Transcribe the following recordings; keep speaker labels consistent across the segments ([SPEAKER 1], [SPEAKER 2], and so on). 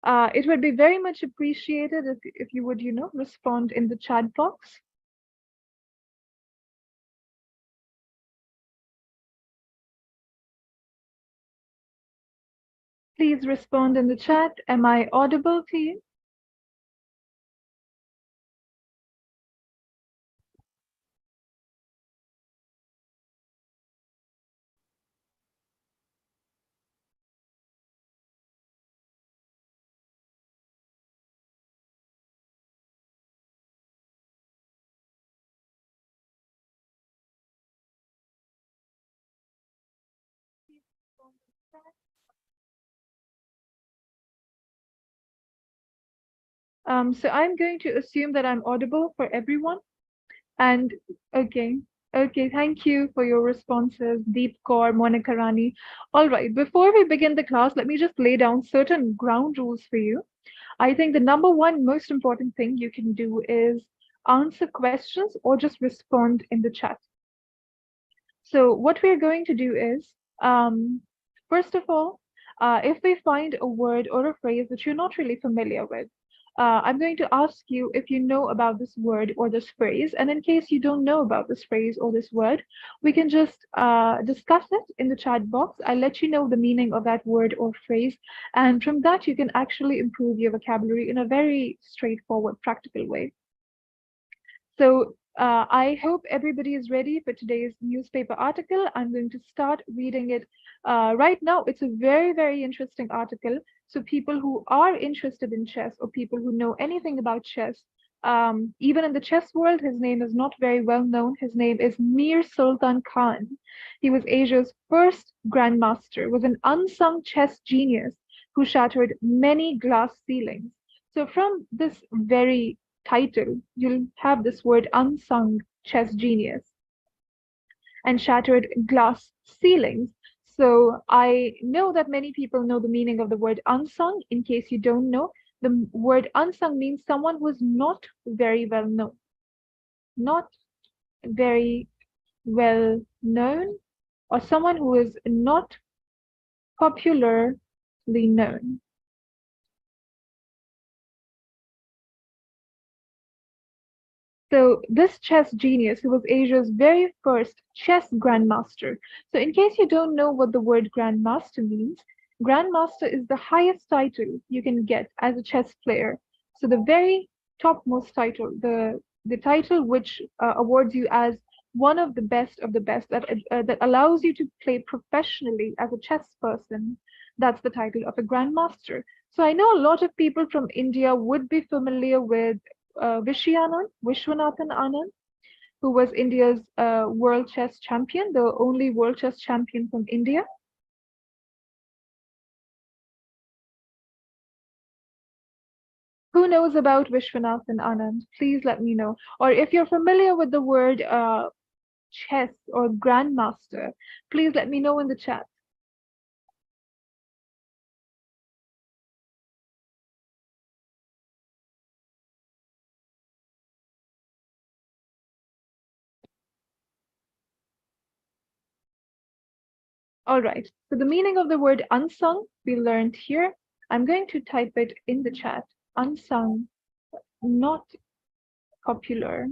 [SPEAKER 1] It would be very much appreciated if you would, respond in the chat box. Please respond in the chat. Am I audible to you? So I'm going to assume that I'm audible for everyone. And okay, okay, thank you for your responses, Deep Kaur, Monica Rani. All right, before we begin the class, let me just lay down certain ground rules for you. I think the number one most important thing you can do is answer questions or just respond in the chat. So what we're going to do is, first of all, if we find a word or a phrase that you're not really familiar with, I'm going to ask you if you know about this word or this phrase. And in case you don't know about this phrase or this word, we can just discuss it in the chat box. I'll let you know the meaning of that word or phrase. And from that, you can actually improve your vocabulary in a very straightforward, practical way. So I hope everybody is ready for today's newspaper article. I'm going to start reading it right now. It's a very, very interesting article. So people who are interested in chess or people who know anything about chess, even in the chess world, his name is not very well known. His name is Mir Sultan Khan. He was Asia's first grandmaster, was an unsung chess genius who shattered many glass ceilings. So from this very title, you'll have this word unsung chess genius and shattered glass ceilings. So I know that many people know the meaning of the word unsung. In case you don't know, the word unsung means someone who is not very well known. Not very well known, or someone who is not popularly known. So this chess genius, who was Asia's very first chess grandmaster. So in case you don't know what the word grandmaster means, grandmaster is the highest title you can get as a chess player. So the very topmost title, the title which awards you as one of the best that allows you to play professionally as a chess person. That's the title of a grandmaster. So I know a lot of people from India would be familiar with Vishwanathan Anand, who was India's world chess champion, the only world chess champion from India. Who knows about Vishwanathan Anand? Please let me know. Or if you're familiar with the word chess or grandmaster, please let me know in the chat. All right. So the meaning of the word unsung we learned here. I'm going to type it in the chat. Unsung, not popular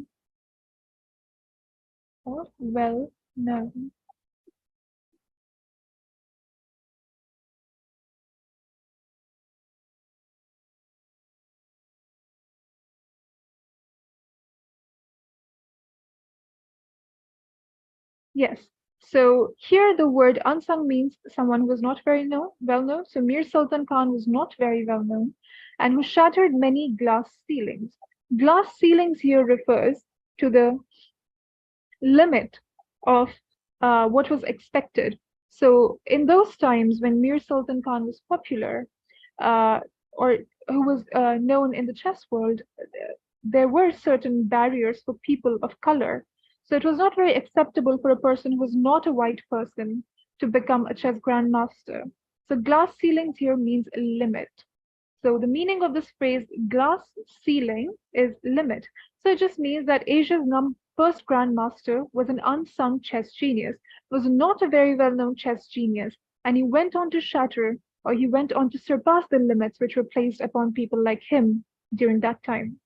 [SPEAKER 1] or well known. Yes. So here the word unsung means someone who was not very well known. So Mir Sultan Khan was not very well known and who shattered many glass ceilings. Glass ceilings here refers to the limit of what was expected. So in those times when Mir Sultan Khan was popular, uh, or who was known in the chess world, there were certain barriers for people of color. So it was not very acceptable for a person who was not a white person to become a chess grandmaster. So glass ceilings here means limit. So the meaning of this phrase glass ceiling is limit. So it just means that Asia's first grandmaster was an unsung chess genius, was not a very well-known chess genius, and he went on to shatter or he went on to surpass the limits which were placed upon people like him during that time.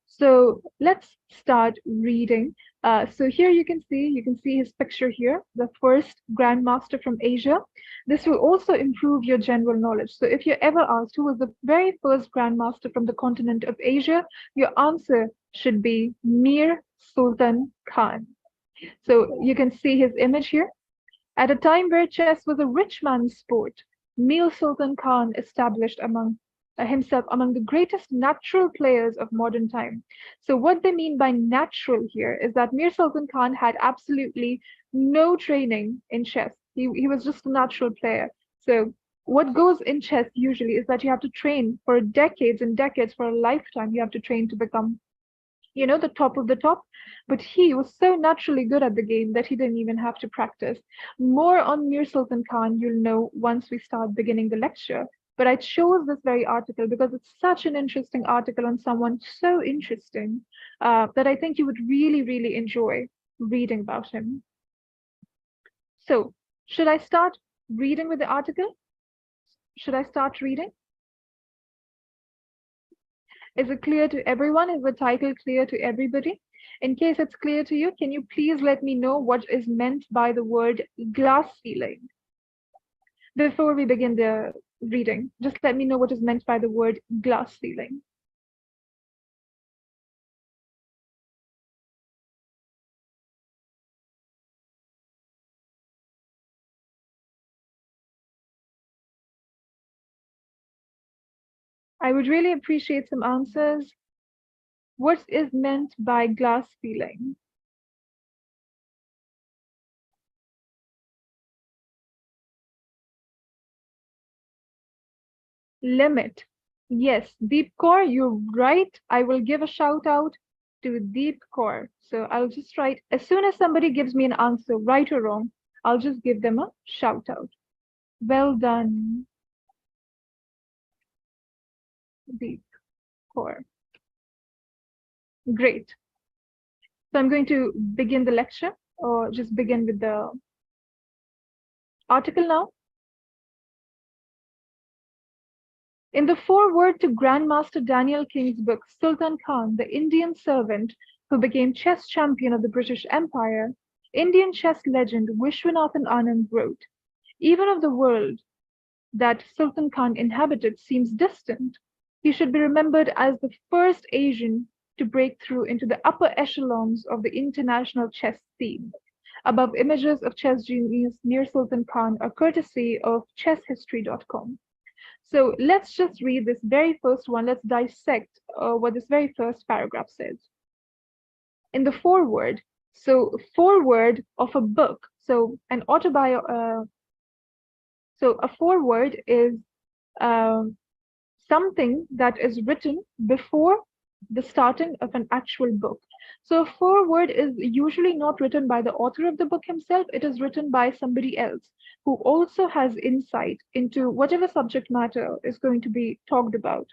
[SPEAKER 1] So let's start reading. So here you can see his picture here, the first grandmaster from Asia. This will also improve your general knowledge. So if you're ever asked who was the very first grandmaster from the continent of Asia, your answer should be Mir Sultan Khan. So you can see his image here. At a time where chess was a rich man's sport, Mir Sultan Khan established himself among the greatest natural players of modern time. So what they mean by natural here is that Mir Sultan Khan had absolutely no training in chess. He was just a natural player. So what goes in chess usually is that you have to train for decades and decades, for a lifetime. You have to train to become the top of the top. But he was so naturally good at the game that he didn't even have to practice. More on Mir Sultan Khan, you'll know once we start beginning the lecture. But I chose this very article because it's such an interesting article on someone so interesting that I think you would really, really enjoy reading about him. So, should I start reading with the article? Should I start reading? Is it clear to everyone? Is the title clear to everybody? In case it's clear to you, can you please let me know what is meant by the word glass ceiling? Before we begin the reading, just let me know what is meant by the word glass ceiling. I would really appreciate some answers. What is meant by glass ceiling? Limit. Yes, Deep Core, you're right. I will give a shout out to Deep Core. So I'll just write, as soon as somebody gives me an answer, right or wrong, I'll just give them a shout out. Well done, Deep Core. Great. So I'm going to begin the lecture, or just begin with the article now. In the foreword to Grandmaster Daniel King's book, Sultan Khan, the Indian Servant who became chess champion of the British Empire, Indian chess legend Vishwanathan Anand wrote, "Even if the world that Sultan Khan inhabited seems distant, he should be remembered as the first Asian to break through into the upper echelons of the international chess scene." Above images of chess genius Mir Sultan Khan are courtesy of chesshistory.com. So let's just read this very first one. Let's dissect what this very first paragraph says. In the foreword, so foreword of a book, so an so a foreword is something that is written before the starting of an actual book. So a foreword is usually not written by the author of the book himself, it is written by somebody else who also has insight into whatever subject matter is going to be talked about.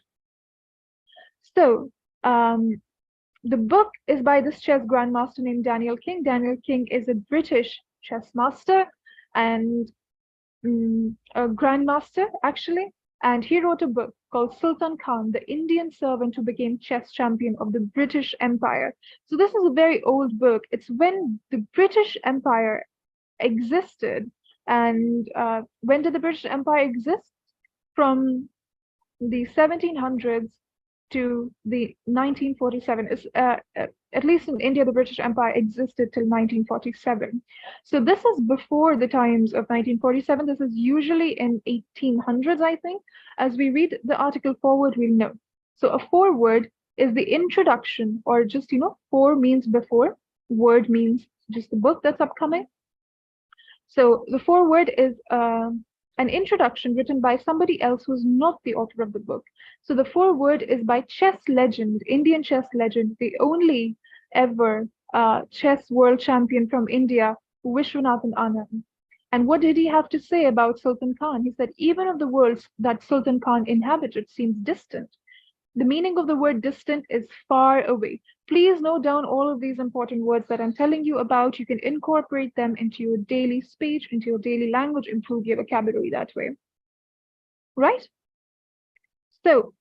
[SPEAKER 1] So the book is by this chess grandmaster named Daniel King. Daniel King is a British chess master and a grandmaster, actually. And he wrote a book called Sultan Khan, the Indian Servant who became chess champion of the British Empire. So this is a very old book. It's when the British Empire existed. And when did the British Empire exist? From the 1700s to the 1947. At least in India, the British Empire existed till 1947. So this is before the times of 1947. This is usually in 1800s, I think. As we read the article forward, we'll know. So a foreword is the introduction, or just, fore means before, word means just the book that's upcoming. So the foreword is an introduction written by somebody else who's not the author of the book. So the foreword is by chess legend, Indian chess legend, the only ever chess world champion from India, Vishwanathan Anand. And what did he have to say about Sultan Khan? He said, even if the worlds that Sultan Khan inhabited seems distant, the meaning of the word distant is far away. Please note down all of these important words that I'm telling you about. You can incorporate them into your daily speech, into your daily language, improve your vocabulary that way. right? So,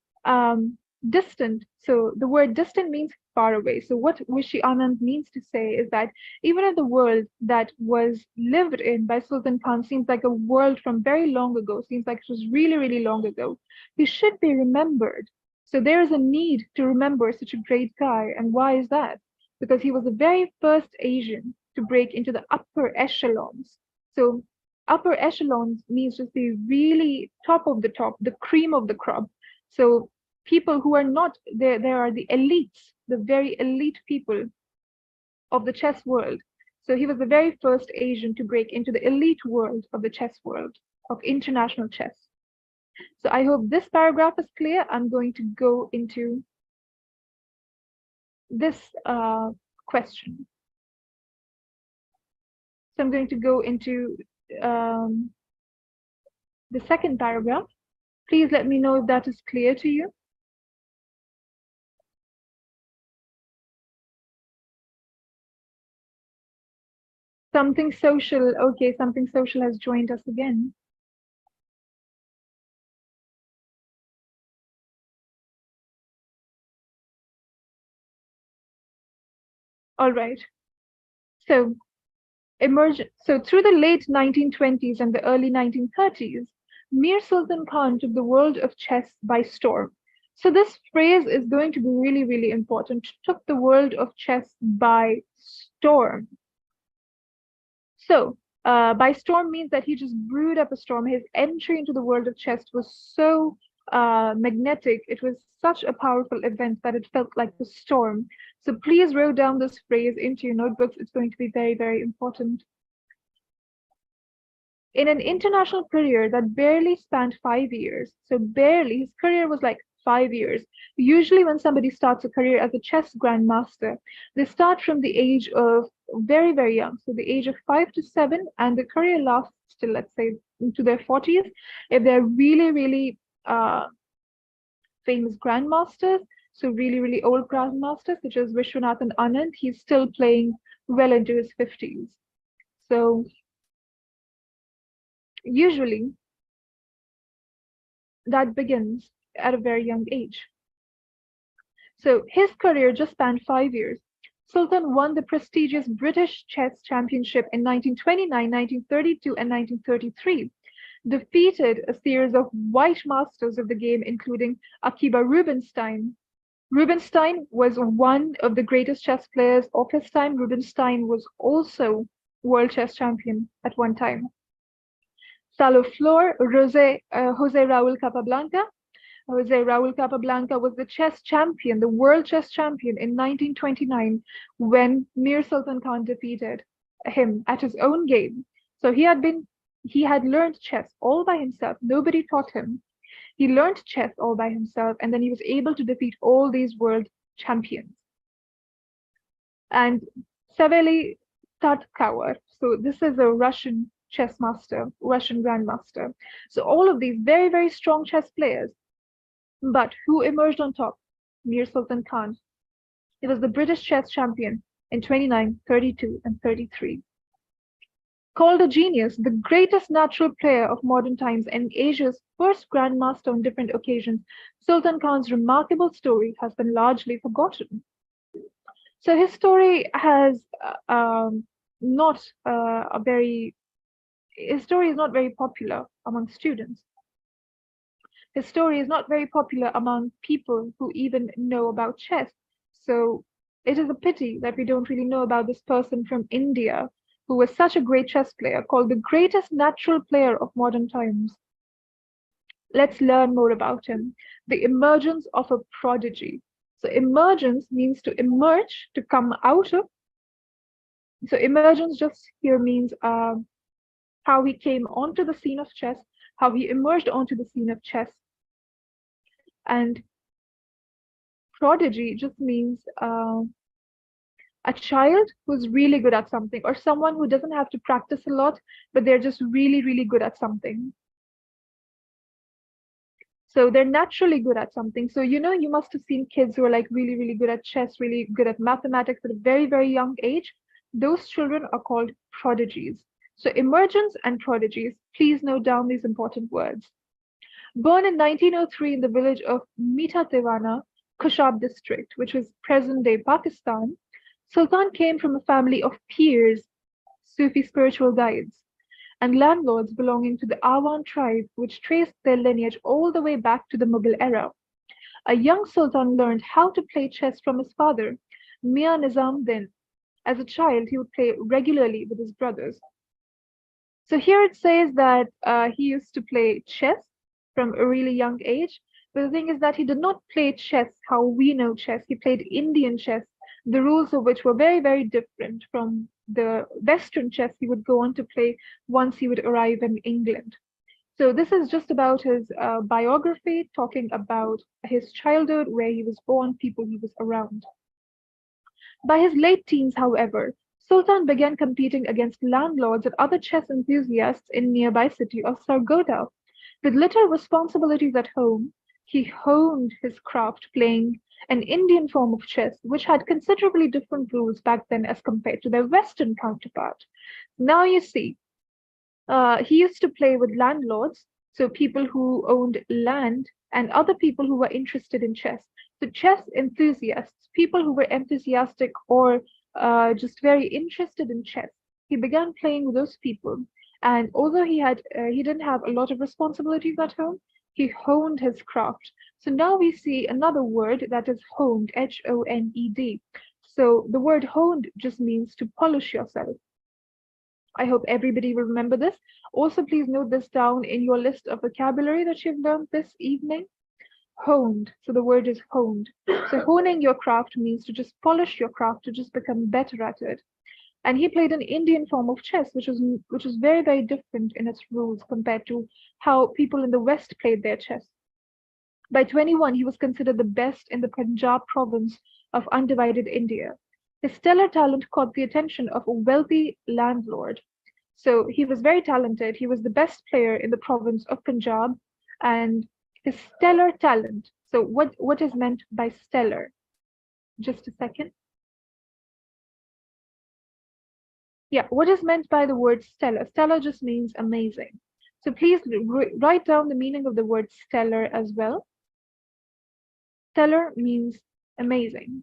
[SPEAKER 1] distant. So the word distant means far away. So what Vishy Anand means to say is that even if the world that was lived in by Sultan Khan seems like a world from very long ago, seems like it was really, really long ago, he should be remembered. So there is a need to remember such a great guy. And why is that? Because he was the very first Asian to break into the upper echelons. So upper echelons means just the really top of the top, the cream of the crop. So people who are not there, there are the elites, the very elite people of the chess world. So he was the very first Asian to break into the elite world of the chess world, of international chess. So I hope this paragraph is clear. I'm going to go into this question. So I'm going to go into um, the second paragraph. Please let me know if that is clear to you. Something social. Okay, something social has joined us again. All right. So so through the late 1920s and the early 1930s, Mir Sultan Khan took the world of chess by storm. So this phrase is going to be really, really important. Took the world of chess by storm. So by storm means that he just brewed up a storm. His entry into the world of chess was so magnetic. It was such a powerful event that it felt like a storm. So please write down this phrase into your notebooks. It's going to be very, very important. In an international career that barely spanned 5 years, so barely, his career was like 5 years. Usually, when somebody starts a career as a chess grandmaster, they start from the age of very, very young, so the age of 5 to 7, and the career lasts till, let's say, into their 40s. If they're really, really famous grandmasters, so really, really old grandmasters, such as Vishwanathan Anand, he's still playing well into his 50s. So usually that begins at a very young age. So his career just spanned 5 years. Sultan won the prestigious British Chess Championship in 1929, 1932, and 1933, defeated a series of white masters of the game, including Akiba Rubinstein. Rubinstein was one of the greatest chess players of his time. Rubinstein was also world chess champion at one time. Salo Flor, Jose Raul Capablanca. Jose Raul Capablanca was the chess champion, the world chess champion in 1929 when Mir Sultan Khan defeated him at his own game. So he had learned chess all by himself. Nobody taught him. He learned chess all by himself, and then he was able to defeat all these world champions. And Savely Tatkauer, so this is a Russian chess master, Russian grandmaster. So all of these very, very strong chess players. But who emerged on top? Mir Sultan Khan. He was the British chess champion in 29, 32, and 33. Called a genius, the greatest natural player of modern times and Asia's first grandmaster on different occasions, Sultan Khan's remarkable story has been largely forgotten. So his story has not a very his story is not very popular among students. His story is not very popular among people who even know about chess. So it is a pity that we don't really know about this person from India who was such a great chess player, called the greatest natural player of modern times. Let's learn more about him. The emergence of a prodigy. So emergence means to emerge, to come out of. So emergence just here means how he came onto the scene of chess, how he emerged onto the scene of chess. And prodigy just means a child who's really good at something, or someone who doesn't have to practice a lot, but they're just really, really good at something. So they're naturally good at something. So, you must have seen kids who are like really, really good at chess, really good at mathematics at a very, very young age. Those children are called prodigies. So emergence and prodigies, please note down these important words. Born in 1903 in the village of Mita Tewana, Kushab district, which is present-day Pakistan, Sultan came from a family of peers, Sufi spiritual guides, and landlords belonging to the Awan tribe, which traced their lineage all the way back to the Mughal era. A young sultan learned how to play chess from his father, Mian Nizamuddin. As a child, he would play regularly with his brothers. So here it says that he used to play chess from a really young age. But the thing is that he did not play chess how we know chess. He played Indian chess, the rules of which were very, very different from the Western chess he would go on to play once he would arrive in England. So this is just about his biography, talking about his childhood, where he was born, people he was around. By his late teens, however, Sultan began competing against landlords and other chess enthusiasts in nearby city of Sargodha. With little responsibilities at home, he honed his craft playing an Indian form of chess, which had considerably different rules back then as compared to their Western counterpart. Now you see, he used to play with landlords, so people who owned land and other people who were interested in chess. So chess enthusiasts, people who were enthusiastic or just very interested in chess. He began playing with those people, and although he didn't have a lot of responsibilities at home, he honed his craft. So now we see another word that is honed, Honed. So the word honed just means to polish yourself. I hope everybody will remember this. Also, please note this down in your list of vocabulary that you've learned this evening. Honed. So the word is honed. So honing your craft means to just polish your craft, to just become better at it. And he played an Indian form of chess, which was very, very different in its rules compared to how people in the West played their chess. By 21, he was considered the best in the Punjab province of undivided India. His stellar talent caught the attention of a wealthy landlord. So he was very talented. He was the best player in the province of Punjab, and his stellar talent. So what is meant by stellar? Just a second. Yeah, what is meant by the word stellar? Stellar just means amazing. So please write down the meaning of the word stellar as well. Stellar means amazing.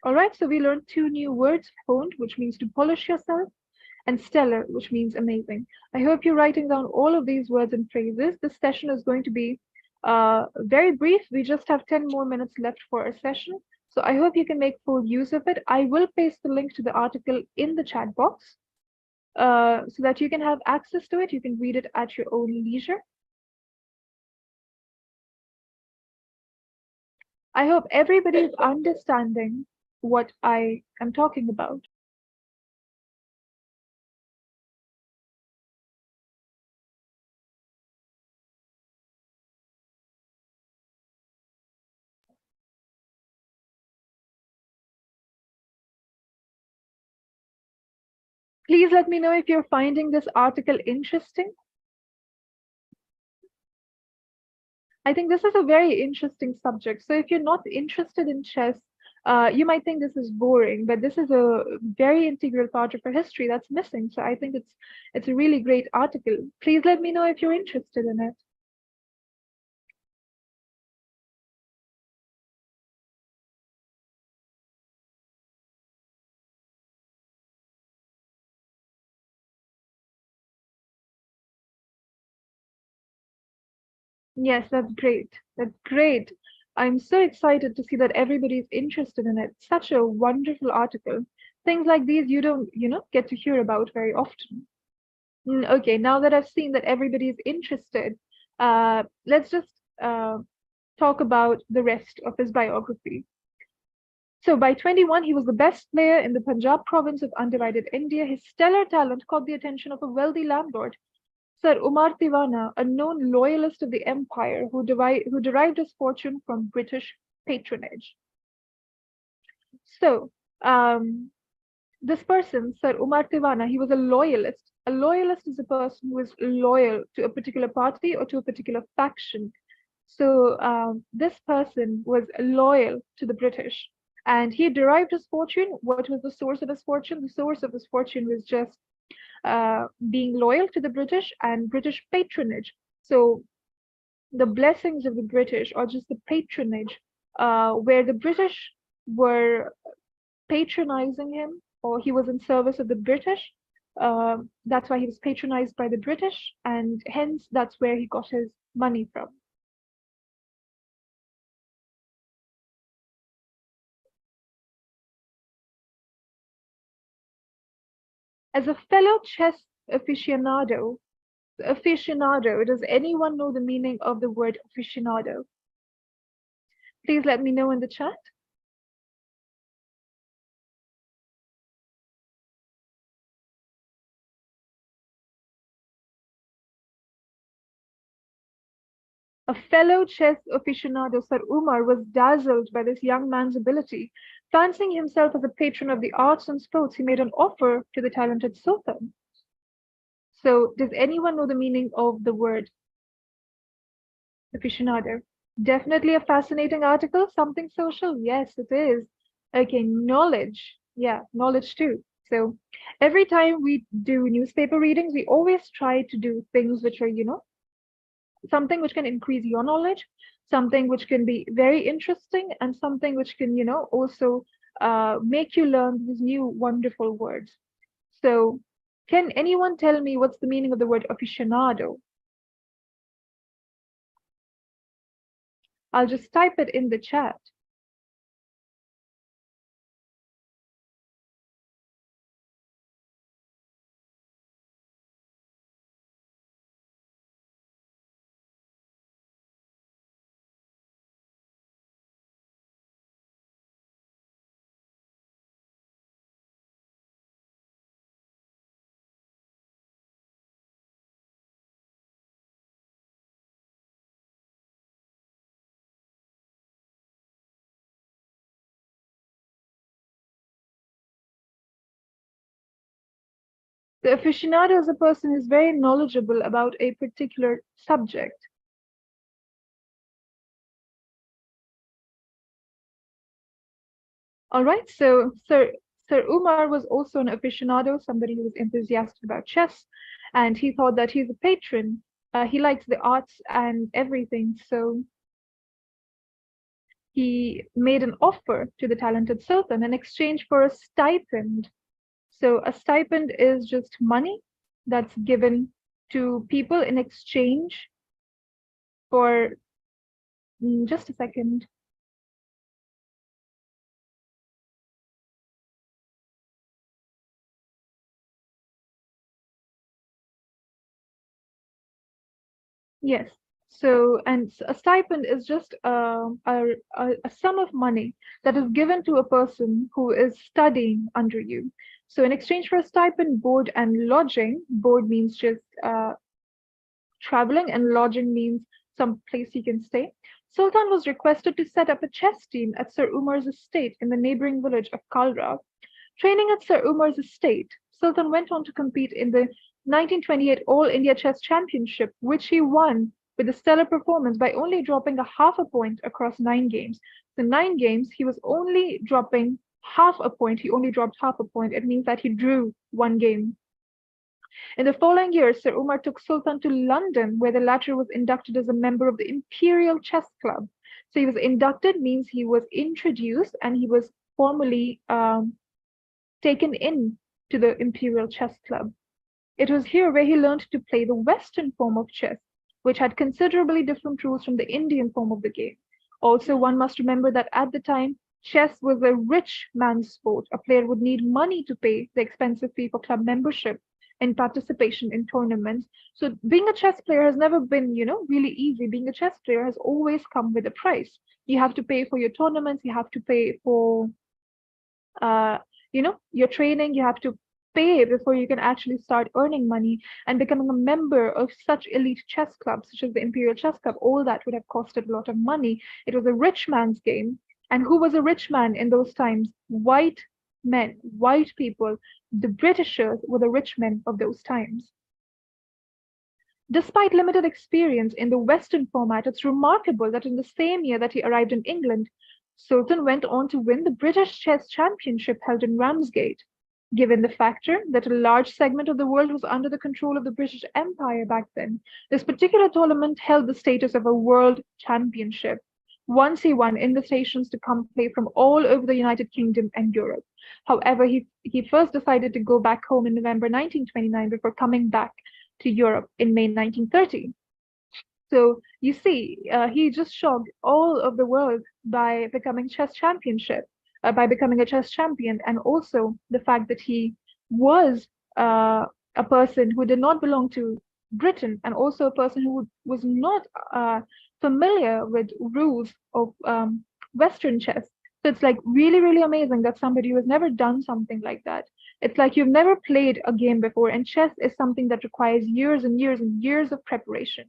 [SPEAKER 1] All right, so we learned two new words, honed, which means to polish yourself, and stellar, which means amazing. I hope you're writing down all of these words and phrases. This session is going to be very brief. We just have 10 more minutes left for our session. So I hope you can make full use of it. I will paste the link to the article in the chat box so that you can have access to it. You can read it at your own leisure. I hope everybody is understanding what I am talking about. Please let me know if you're finding this article interesting. I think this is a very interesting subject. So if you're not interested in chess, you might think this is boring, but this is a very integral part of our history that's missing. So I think it's a really great article. Please let me know if you're interested in it. Yes, that's great. That's great. I'm so excited to see that everybody's interested in it. Such a wonderful article. Things like these you don't, get to hear about very often. Okay, now that I've seen that everybody is interested, let's just talk about the rest of his biography. So by 21, he was the best player in the Punjab province of undivided India. His stellar talent caught the attention of a wealthy landlord, Sir Umar Tiwana, a known loyalist of the empire who derived his fortune from British patronage. So, this person, Sir Umar Tiwana, he was a loyalist. A loyalist is a person who is loyal to a particular party or to a particular faction. So this person was loyal to the British, and he derived his fortune. What was the source of his fortune? The source of his fortune was just being loyal to the British and British patronage. So the blessings of the British or just the patronage, where the British were patronizing him, or he was in service of the British. That's why he was patronized by the British, and hence that's where he got his money from. As a fellow chess aficionado, does anyone know the meaning of the word aficionado? Please let me know in the chat. A fellow chess aficionado, Sir Umar, was dazzled by this young man's ability. Fancying himself as a patron of the arts and sports, he made an offer to the talented Sultan. So, does anyone know the meaning of the word aficionado? Definitely a fascinating article. Something social? Yes, it is. Okay, knowledge. Yeah, knowledge too. So, every time we do newspaper readings, we always try to do things which are, something which can increase your knowledge, something which can be very interesting, and something which can, also make you learn these new wonderful words. So, can anyone tell me what's the meaning of the word aficionado? I'll just type it in the chat. The aficionado is a person who's very knowledgeable about a particular subject. All right, so Sir Umar was also an aficionado, somebody who was enthusiastic about chess, and he thought that he's a patron. He likes the arts and everything, so he made an offer to the talented Sultan in exchange for a stipend. So a stipend is just money that's given to people in exchange for just a second. Yes. So, and a stipend is just a sum of money that is given to a person who is studying under you. So, in exchange for a stipend, board and lodging, board means just traveling, and lodging means some place you can stay. Sultan was requested to set up a chess team at Sir Umar's estate in the neighboring village of Kalra. Training at Sir Umar's estate, Sultan went on to compete in the 1928 All India Chess Championship, which he won with a stellar performance by only dropping a half a point across 9 games. So 9 games, he was only dropping half a point. He only dropped half a point. It means that he drew 1 game. In the following year, Sir Umar took Sultan to London, where the latter was inducted as a member of the Imperial Chess Club. So he was inducted means he was introduced and he was formally taken in to the Imperial Chess Club. It was here where he learned to play the Western form of chess, which had considerably different rules from the Indian form of the game. Also, one must remember that at the time, chess was a rich man's sport. A player would need money to pay the expensive fee for club membership and participation in tournaments. So being a chess player has never been, really easy. Being a chess player has always come with a price. You have to pay for your tournaments, you have to pay for uh, your training, you have to pay before you can actually start earning money and becoming a member of such elite chess clubs such as the Imperial Chess Club. All that would have costed a lot of money. It was a rich man's game. And who was a rich man in those times? White men, white people. The Britishers were the rich men of those times. Despite limited experience in the Western format, it's remarkable that in the same year that he arrived in England, Sultan went on to win the British Chess Championship held in Ramsgate. given the factor that a large segment of the world was under the control of the British Empire back then. This particular tournament held the status of a world championship. Once he won invitations to come play from all over the United Kingdom and Europe. However, he first decided to go back home in November 1929 before coming back to Europe in May 1930. So you see, he just shocked all of the world by becoming by becoming a chess champion, and also the fact that he was a person who did not belong to Britain, and also a person who was not familiar with rules of Western chess. So it's like really, really amazing that somebody who has never done something like that. It's like you've never played a game before, and chess is something that requires years and years and years of preparation.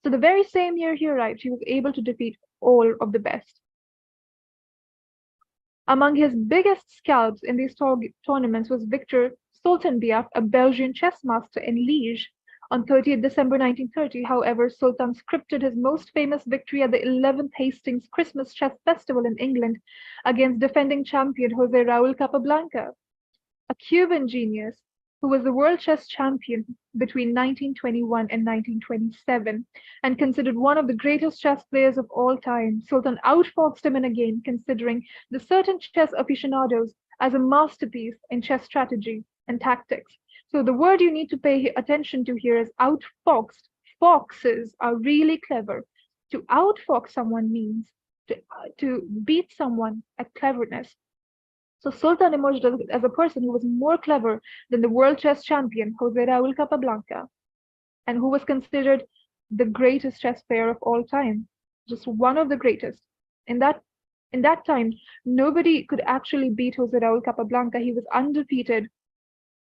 [SPEAKER 1] So the very same year he arrived, he was able to defeat all of the best. Among his biggest scalps in these tournaments was Victor Sultanbeyaf, a Belgian chess master in Liège. On 30th December 1930, however, Sultan scripted his most famous victory at the 11th Hastings Christmas Chess Festival in England against defending champion Jose Raul Capablanca, a Cuban genius who was the world chess champion between 1921 and 1927 and considered one of the greatest chess players of all time. Sultan outfoxed him in a game, considering the certain chess aficionados as a masterpiece in chess strategy and tactics. So the word you need to pay attention to here is outfoxed. Foxes are really clever. To outfox someone means to beat someone at cleverness. So Sultan emerged as a person who was more clever than the world chess champion Jose Raul Capablanca, and who was considered the greatest chess player of all time, just one of the greatest. In that time, nobody could actually beat Jose Raul Capablanca. He was undefeated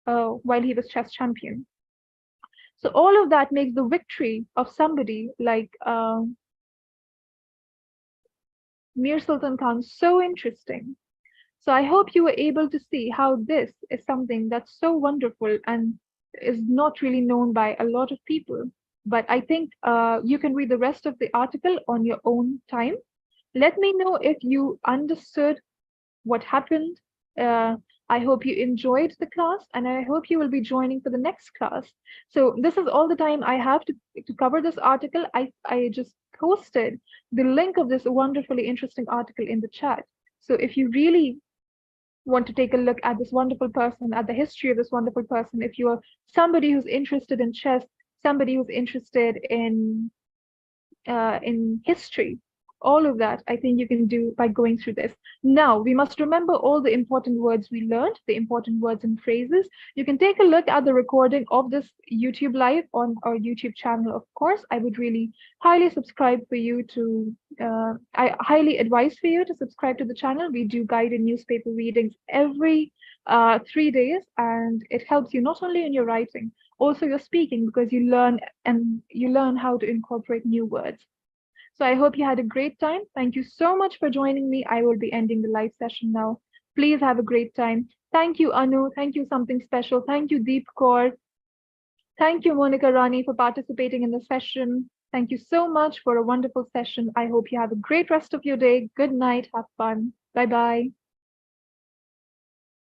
[SPEAKER 1] while he was chess champion. So all of that makes the victory of somebody like Mir Sultan Khan so interesting. So I hope you were able to see how this is something that's so wonderful and is not really known by a lot of people. But I think you can read the rest of the article on your own time. Let me know if you understood what happened. I hope you enjoyed the class, and I hope you will be joining for the next class. So this is all the time I have to cover this article. I just posted the link of this wonderfully interesting article in the chat. So if you really want to take a look at this wonderful person, at the history of this wonderful person, if you are somebody who's interested in chess, somebody who's interested in history, all of that, I think you can do by going through this. Now, we must remember all the important words we learned, the important words and phrases. You can take a look at the recording of this YouTube live on our YouTube channel, of course. I would really highly subscribe for you to, I highly advise for you to subscribe to the channel. We do guided newspaper readings every 3 days, and it helps you not only in your writing, also your speaking, because you learn how to incorporate new words. So I hope you had a great time. Thank you so much for joining me. I will be ending the live session now. Please have a great time. Thank you, Anu. Thank you, Something Special. Thank you, Deep Kaur. Thank you, Monica Rani, for participating in the session. Thank you so much for a wonderful session. I hope you have a great rest of your day. Good night. Have fun. Bye-bye.